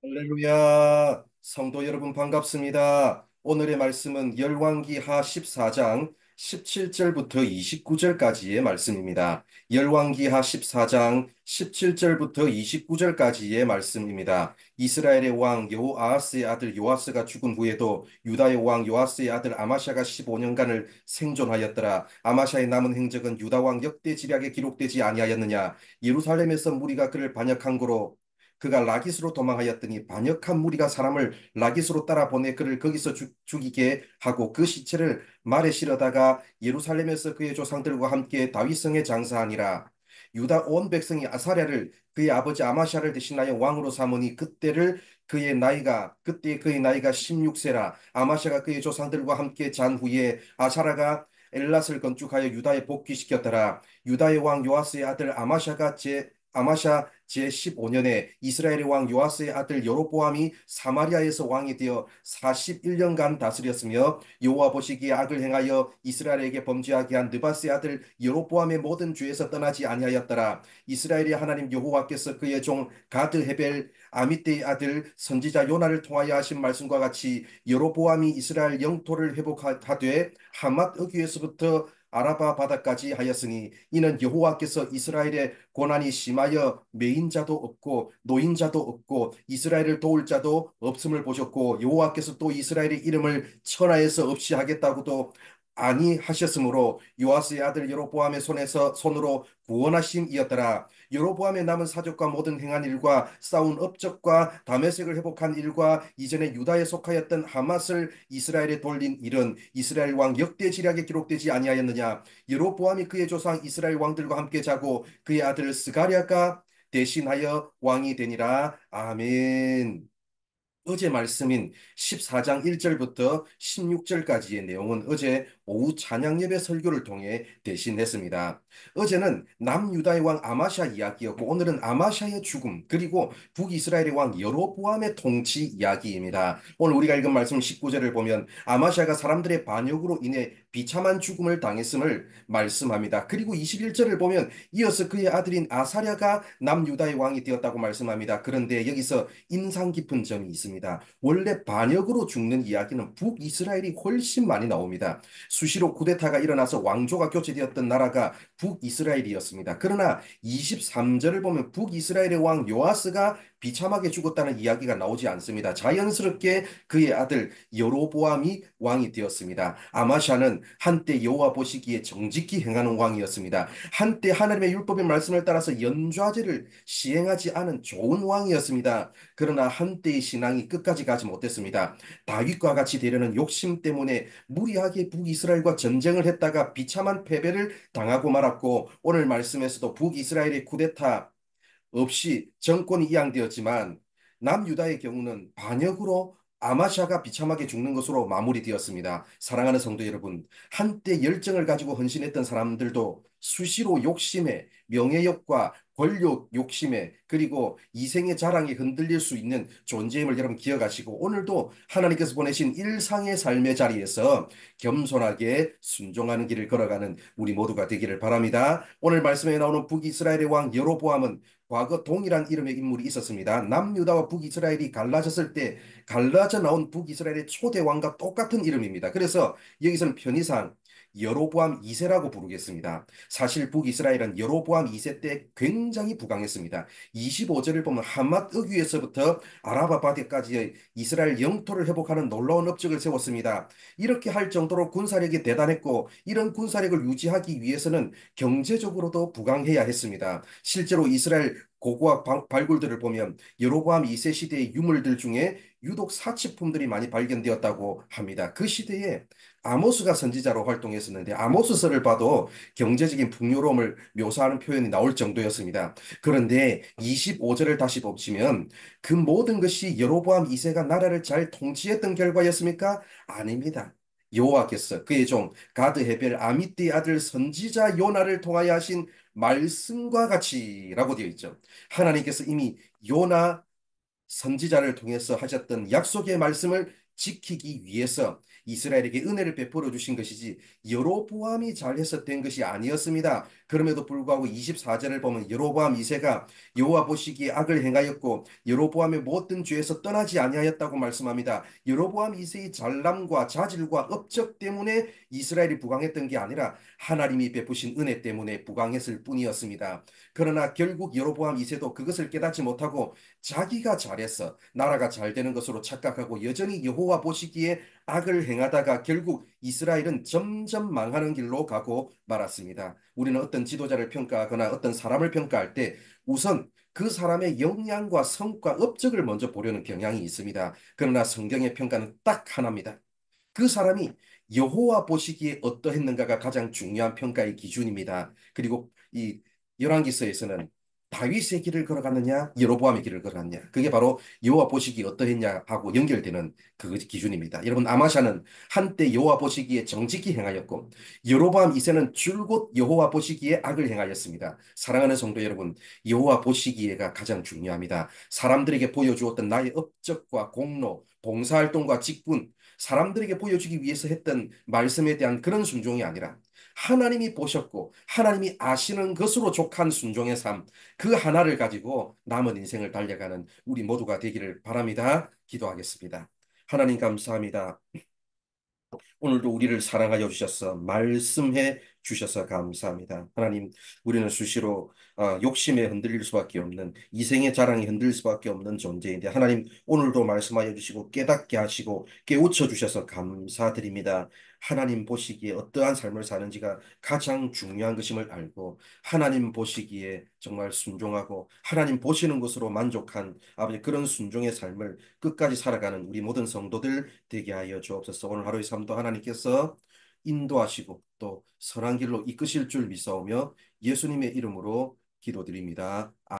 할렐루야, 성도 여러분 반갑습니다. 오늘의 말씀은 열왕기하 14장 17절부터 29절까지의 말씀입니다. 열왕기하 14장 17절부터 29절까지의 말씀입니다. 이스라엘의 왕 여호아하스의 아들 요아스가 죽은 후에도 유다의 왕 요아스의 아들 아마샤가 15년간을 생존하였더라. 아마샤의 남은 행적은 유다 왕 역대 지략에 기록되지 아니하였느냐. 예루살렘에서 무리가 그를 반역한 고로 그가 라기스로 도망하였더니 반역한 무리가 사람을 라기스로 따라 보내 그를 거기서 죽이게 하고 그 시체를 말에 실어다가 예루살렘에서 그의 조상들과 함께 다윗성에 장사하니라. 유다 온 백성이 아사랴를 그의 아버지 아마샤를 대신하여 왕으로 삼으니 그때 그의 나이가 16세라. 아마샤가 그의 조상들과 함께 잔 후에 아사라가 엘랏을 건축하여 유다에 복귀시켰더라. 유다의 왕 요아스의 아들 아마샤 제15년에 이스라엘의 왕 요아스의 아들 여로보암이 사마리아에서 왕이 되어 41년간 다스렸으며 여호와 보시기에 악을 행하여 이스라엘에게 범죄하게 한 느바스의 아들 여로보암의 모든 죄에서 떠나지 아니하였더라. 이스라엘의 하나님 여호와께서 그의 종 가드 헤벨 아미떼의 아들 선지자 요나를 통하여 하신 말씀과 같이 여로보암이 이스라엘 영토를 회복하되 하맛 어귀에서부터 아라바 바다까지 하였으니 이는 여호와께서 이스라엘의 고난이 심하여 매인자도 없고 노인자도 없고 이스라엘을 도울 자도 없음을 보셨고 여호와께서 또 이스라엘의 이름을 천하에서 없이 하겠다고도 아니하셨으므로 요아스의 아들 여로보암의 손으로 구원하심이었더라. 여로보암의 남은 사적과 모든 행한 일과 싸운 업적과 다메섹을 회복한 일과 이전에 유다에 속하였던 하맛을 이스라엘에 돌린 일은 이스라엘 왕 역대 지략에 기록되지 아니하였느냐. 여로보암이 그의 조상 이스라엘 왕들과 함께 자고 그의 아들 스가랴가 대신하여 왕이 되니라. 아멘. 어제 말씀인 14장 1절부터 16절까지의 내용은 어제 오후 찬양 예배 설교를 통해 대신했습니다. 어제는 남유다의 왕 아마샤 이야기였고 오늘은 아마샤의 죽음 그리고 북이스라엘의 왕 여로보암의 통치 이야기입니다. 오늘 우리가 읽은 말씀 19절을 보면 아마샤가 사람들의 반역으로 인해 비참한 죽음을 당했음을 말씀합니다. 그리고 21절을 보면 이어서 그의 아들인 아사랴가 남유다의 왕이 되었다고 말씀합니다. 그런데 여기서 인상 깊은 점이 있습니다. 원래 반역으로 죽는 이야기는 북이스라엘이 훨씬 많이 나옵니다. 수시로 쿠데타가 일어나서 왕조가 교체되었던 나라가 북이스라엘이었습니다. 그러나 23절을 보면 북이스라엘의 왕 요아스가 비참하게 죽었다는 이야기가 나오지 않습니다. 자연스럽게 그의 아들 여로보암이 왕이 되었습니다. 아마샤는 한때 여호와 보시기에 정직히 행하는 왕이었습니다. 한때 하나님의 율법의 말씀을 따라서 연좌제를 시행하지 않은 좋은 왕이었습니다. 그러나 한때의 신앙이 끝까지 가지 못했습니다. 다윗과 같이 되려는 욕심 때문에 무리하게 북이스라엘과 전쟁을 했다가 비참한 패배를 당하고 말았고 오늘 말씀에서도 북이스라엘의 쿠데타 없이 정권이 이양되었지만 남유다의 경우는 반역으로 아마샤가 비참하게 죽는 것으로 마무리되었습니다. 사랑하는 성도 여러분, 한때 열정을 가지고 헌신했던 사람들도 수시로 욕심에 명예욕과 권력 욕심에 그리고 이생의 자랑에 흔들릴 수 있는 존재임을 여러분 기억하시고 오늘도 하나님께서 보내신 일상의 삶의 자리에서 겸손하게 순종하는 길을 걸어가는 우리 모두가 되기를 바랍니다. 오늘 말씀에 나오는 북이스라엘의 왕 여로보암은 과거 동일한 이름의 인물이 있었습니다. 남유다와 북이스라엘이 갈라졌을 때 갈라져 나온 북이스라엘의 초대 왕과 똑같은 이름입니다. 그래서 여기서는 편의상 여로보암 2세라고 부르겠습니다. 사실 북이스라엘은 여로보암 2세 때 굉장히 부강했습니다. 25절을 보면 하맛 어귀에서부터 아라바 바디까지의 이스라엘 영토를 회복하는 놀라운 업적을 세웠습니다. 이렇게 할 정도로 군사력이 대단했고 이런 군사력을 유지하기 위해서는 경제적으로도 부강해야 했습니다. 실제로 이스라엘 고고학 발굴들을 보면 여로보암 2세 시대의 유물들 중에 유독 사치품들이 많이 발견되었다고 합니다. 그 시대에 아모스가 선지자로 활동했었는데 아모스서를 봐도 경제적인 풍요로움을 묘사하는 표현이 나올 정도였습니다. 그런데 25절을 다시 보시면 그 모든 것이 여로보암 2세가 나라를 잘 통치했던 결과였습니까? 아닙니다. 여호와께서 그의 종 가드 헤벨 아미띠 아들 선지자 요나를 통하여 하신 말씀과 같이라고 되어 있죠. 하나님께서 이미 요나 선지자를 통해서 하셨던 약속의 말씀을 지키기 위해서 이스라엘에게 은혜를 베풀어 주신 것이지 여로보암이 잘해서 된 것이 아니었습니다. 그럼에도 불구하고 24절을 보면 여로보암 2세가 여호와 보시기에 악을 행하였고 여로보암의 모든 죄에서 떠나지 아니하였다고 말씀합니다. 여로보암 2세의 잘남과 자질과 업적 때문에 이스라엘이 부강했던 게 아니라 하나님이 베푸신 은혜 때문에 부강했을 뿐이었습니다. 그러나 결국 여로보암 2세도 그것을 깨닫지 못하고 자기가 잘해서 나라가 잘 되는 것으로 착각하고 여전히 여호와 보시기에 악을 행하다가 결국 이스라엘은 점점 망하는 길로 가고 말았습니다. 우리는 어떤 지도자를 평가하거나 어떤 사람을 평가할 때 우선 그 사람의 역량과 성과, 업적을 먼저 보려는 경향이 있습니다. 그러나 성경의 평가는 딱 하나입니다. 그 사람이 여호와 보시기에 어떠했는가가 가장 중요한 평가의 기준입니다. 그리고 이 열왕기서에서는 다윗의 길을 걸어갔느냐, 여로보암의 길을 걸어갔느냐, 그게 바로 여호와 보시기에 어떠했냐 하고 연결되는 그 기준입니다. 여러분, 아마샤는 한때 여호와 보시기에 정직히 행하였고 여로보암 2세는 줄곧 여호와 보시기에 악을 행하였습니다. 사랑하는 성도 여러분, 여호와 보시기에가 가장 중요합니다. 사람들에게 보여주었던 나의 업적과 공로, 봉사활동과 직분, 사람들에게 보여주기 위해서 했던 말씀에 대한 그런 순종이 아니라 하나님이 보셨고 하나님이 아시는 것으로 족한 순종의 삶, 그 하나를 가지고 남은 인생을 달려가는 우리 모두가 되기를 바랍니다. 기도하겠습니다. 하나님 감사합니다. 오늘도 우리를 사랑하여 주셔서 말씀해 주셔서 감사합니다. 하나님, 우리는 수시로 욕심에 흔들릴 수밖에 없는, 이생의 자랑에 흔들릴 수밖에 없는 존재인데 하나님, 오늘도 말씀하여 주시고 깨닫게 하시고 깨우쳐 주셔서 감사드립니다. 하나님 보시기에 어떠한 삶을 사는지가 가장 중요한 것임을 알고 하나님 보시기에 정말 순종하고 하나님 보시는 것으로 만족한 아버지 그런 순종의 삶을 끝까지 살아가는 우리 모든 성도들 되게 하여 주옵소서. 오늘 하루의 삶도 하나님께서 인도하시고 또 선한 길로 이끄실 줄 믿사오며 예수님의 이름으로 기도드립니다.